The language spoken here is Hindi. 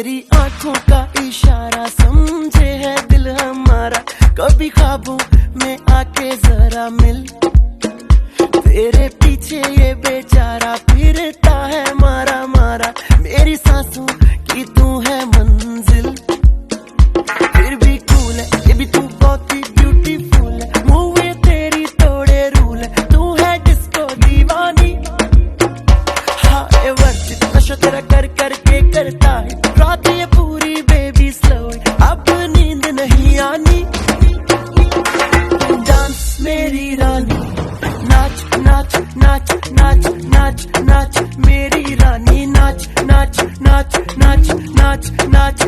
तेरी आंखों का इशारा समझे है दिल हमारा, कभी ख्वाबों में आके जरा मिल। तेरे पीछे ये बेचारा फिरता है मारा मारा, मेरी सांसों की तू है मंजिल। फिर भी कूल है ये भी तू बहुत ही ब्यूटीफुल है, मूवी तेरी तोड़े रूल है, तू है डिस्को दीवानी। हाँ ये वर्जित नशा तेरा कर करके करता है, रात ये पूरी बेबी स्लो, अब नींद नहीं आनी। डांस मेरी रानी, नाच नाच नाच नाच नाच नाच मेरी रानी, नाच नाच नाच नाच नाच नाच।